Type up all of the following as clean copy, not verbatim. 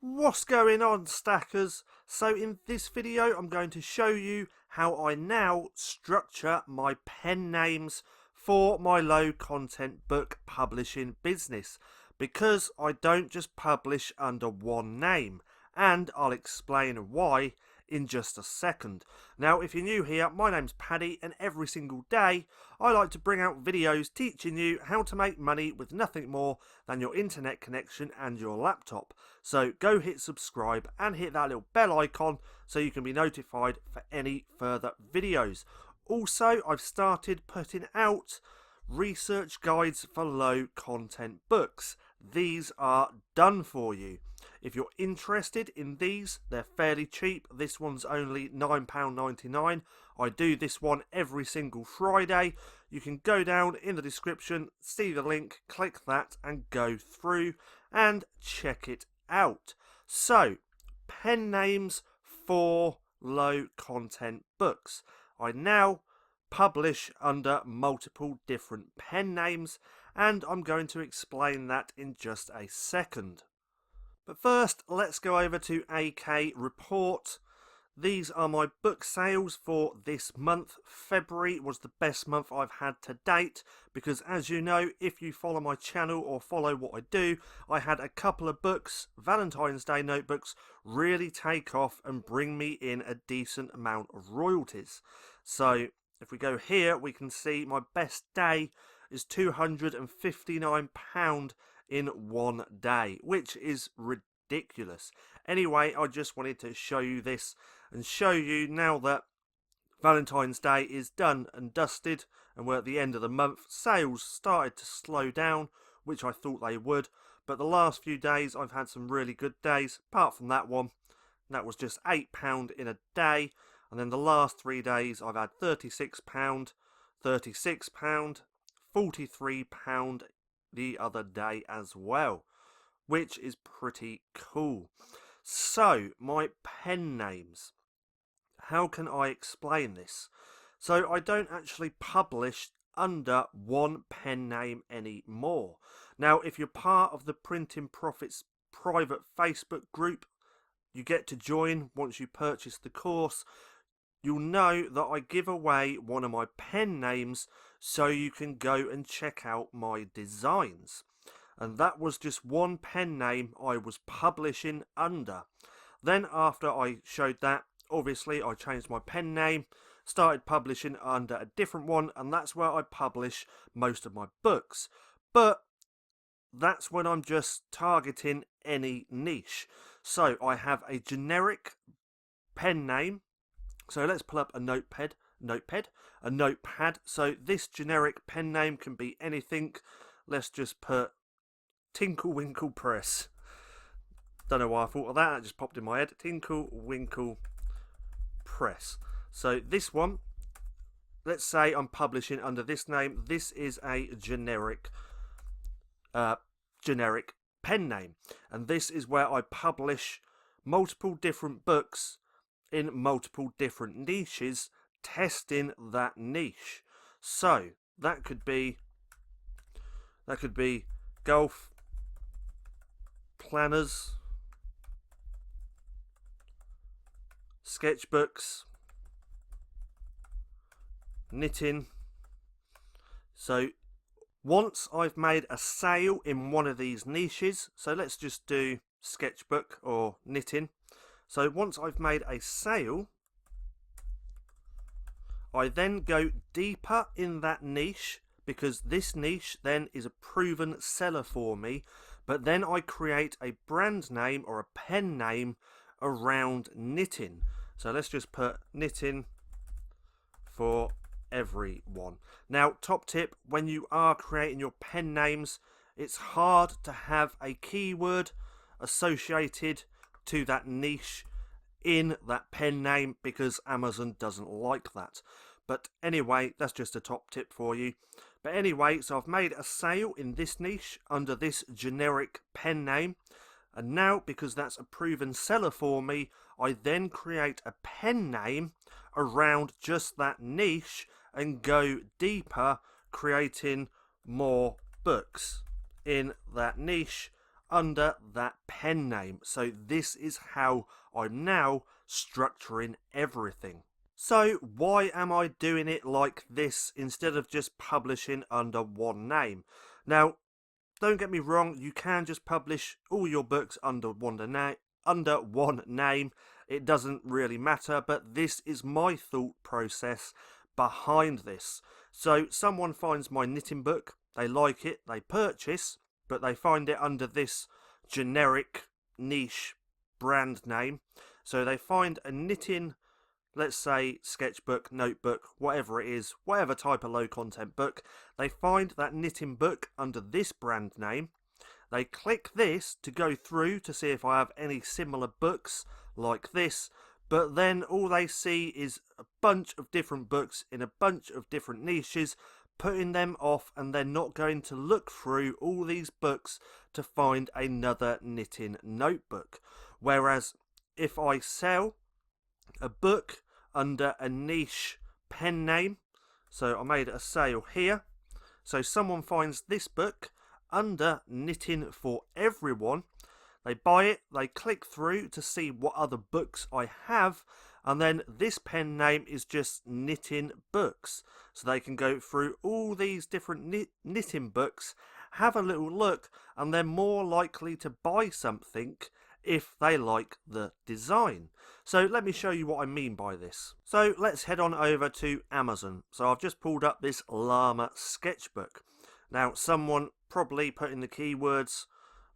What's going on, stackers? So in this video I'm going to show you how I now structure my pen names for my low content book publishing business, because I don't just publish under one name, and I'll explain why in just a second. Now, if you're new here, my name's Paddy, and every single day I like to bring out videos teaching you how to make money with nothing more than your internet connection and your laptop. So go hit subscribe and hit that little bell icon so you can be notified for any further videos. Also, I've started putting out research guides for low content books. These are done for you. If you're interested in these, they're fairly cheap. This one's only £9.99. I do this one every single Friday. You can go down in the description, see the link, click that and go through and check it out. So, pen names for low content books. I now publish under multiple different pen names, and I'm going to explain that in just a second. But first, let's go over to AK Report. These are my book sales for this month. February was the best month I've had to date, because as you know, if you follow my channel or follow what I do, I had a couple of books, Valentine's Day notebooks, really take off and bring me in a decent amount of royalties. So if we go here, we can see my best day is £259 in one day, which is ridiculous. Anyway, I just wanted to show you this and show you now that Valentine's Day is done and dusted and we're at the end of the month. Sales started to slow down, which I thought they would, but the last few days I've had some really good days, apart from that one. That was just £8 in a day, and then the last 3 days I've had £36, £36, £43 the other day as well, which is pretty cool. So, my pen names. How can I explain this? So, I don't actually publish under one pen name anymore. Now, if you're part of the Printing Profits private Facebook group, you get to join once you purchase the course. You'll know that I give away one of my pen names so you can go and check out my designs. And that was just one pen name I was publishing under. Then after I showed that, obviously I changed my pen name, started publishing under a different one, and that's where I publish most of my books. But that's when I'm just targeting any niche. So I have a generic pen name. So let's pull up a notepad. So this generic pen name can be anything. Let's just put Tinkle Winkle Press. Don't know why I thought of that. It just popped in my head. Tinkle Winkle Press. So this one, let's say I'm publishing under this name. This is a generic pen name, and this is where I publish multiple different books in multiple different niches, testing that niche. So that could be golf planners, sketchbooks, knitting. So once I've made a sale in one of these niches, so let's just do sketchbook or knitting. So once I've made a sale, I then go deeper in that niche, because this niche then is a proven seller for me, but then I create a brand name or a pen name around knitting. So let's just put knitting for everyone. Now, top tip, when you are creating your pen names, it's hard to have a keyword associated to that niche in that pen name, because Amazon doesn't like that. But anyway, that's just a top tip for you. But anyway, so I've made a sale in this niche under this generic pen name, and now because that's a proven seller for me, I then create a pen name around just that niche and go deeper, creating more books in that niche under that pen name. So this is how I'm now structuring everything. So why am I doing it like this instead of just publishing under one name? Now, don't get me wrong, you can just publish all your books under one name. It doesn't really matter, but this is my thought process behind this. So someone finds my knitting book, they like it, they purchase, but they find it under this generic niche brand name. So they find a knitting, let's say sketchbook, notebook, whatever it is, whatever type of low content book, they find that knitting book under this brand name. They click this to go through to see if I have any similar books like this, but then all they see is a bunch of different books in a bunch of different niches, putting them off, and they're not going to look through all these books to find another knitting notebook. Whereas if I sell a book under a niche pen name, so I made a sale here, so someone finds this book under Knitting for Everyone, they buy it, they click through to see what other books I have, and then this pen name is just Knitting Books, so they can go through all these different knitting books, have a little look, and they're more likely to buy something if they like the design. So let me show you what I mean by this. So let's head on over to Amazon. So I've just pulled up this llama sketchbook. Now someone probably put in the keywords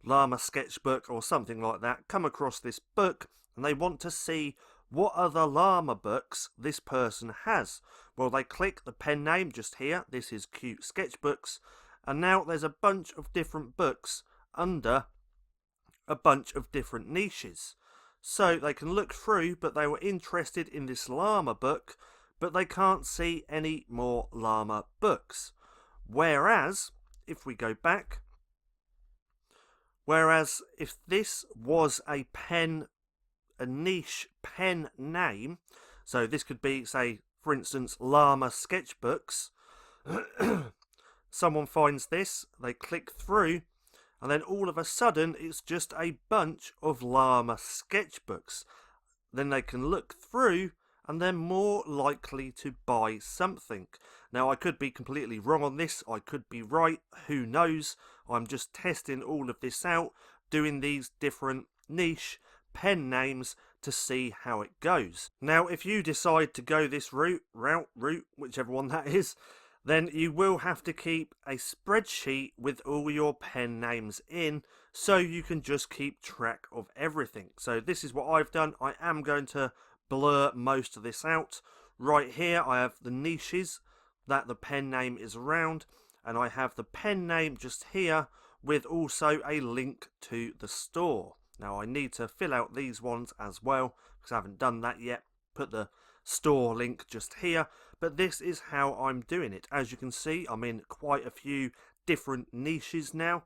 llama sketchbook or something like that, come across this book, and they want to see what other llama books this person has. Well, they click the pen name just here, this is Cute Sketchbooks, and now there's a bunch of different books under a bunch of different niches. So they can look through, but they were interested in this llama book, but they can't see any more llama books. Whereas, if we go back, if this was a niche pen name, so this could be, say, for instance, llama sketchbooks, someone finds this, they click through, and then all of a sudden it's just a bunch of llama sketchbooks. Then they can look through and they're more likely to buy something. Now I could be completely wrong on this, I could be right, who knows. I'm just testing all of this out, doing these different niche pen names to see how it goes. Now if you decide to go this route, whichever one that is, then you will have to keep a spreadsheet with all your pen names in, so you can just keep track of everything. So this is what I've done. I am going to blur most of this out. Right here I have the niches that the pen name is around, and I have the pen name just here with also a link to the store. Now I need to fill out these ones as well because I haven't done that yet. Put the store link just here, but this is how I'm doing it. As you can see, I'm in quite a few different niches now,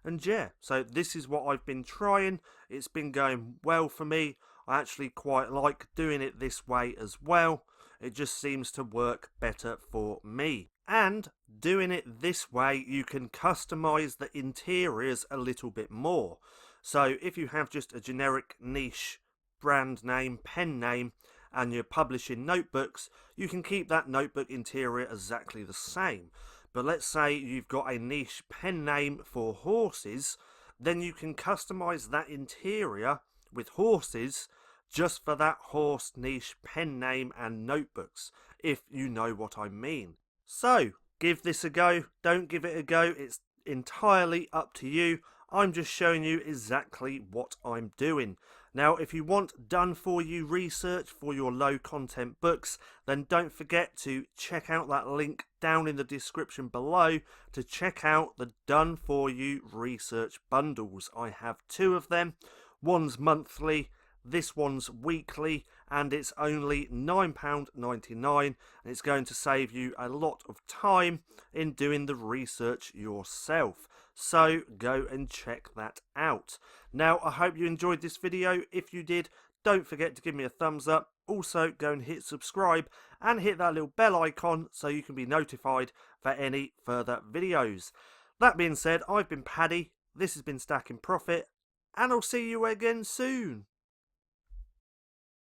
and yeah, so this is what I've been trying. It's been going well for me. I actually quite like doing it this way as well. It just seems to work better for me. And doing it this way, you can customize the interiors a little bit more. So if you have just a generic niche brand name, pen name, and you're publishing notebooks, you can keep that notebook interior exactly the same. But let's say you've got a niche pen name for horses, then you can customize that interior with horses just for that horse niche pen name and notebooks, if you know what I mean. So give this a go, don't give it a go, it's entirely up to you. I'm just showing you exactly what I'm doing. Now, if you want done-for-you research for your low-content books, then don't forget to check out that link down in the description below to check out the done-for-you research bundles. I have 2 of them. One's monthly, this one's weekly, and it's only £9.99, and it's going to save you a lot of time in doing the research yourself. So go and check that out. Now, I hope you enjoyed this video. If you did, don't forget to give me a thumbs up. Also, go and hit subscribe and hit that little bell icon so you can be notified for any further videos. That being said, I've been Paddy. This has been Stacking Profit, and I'll see you again soon.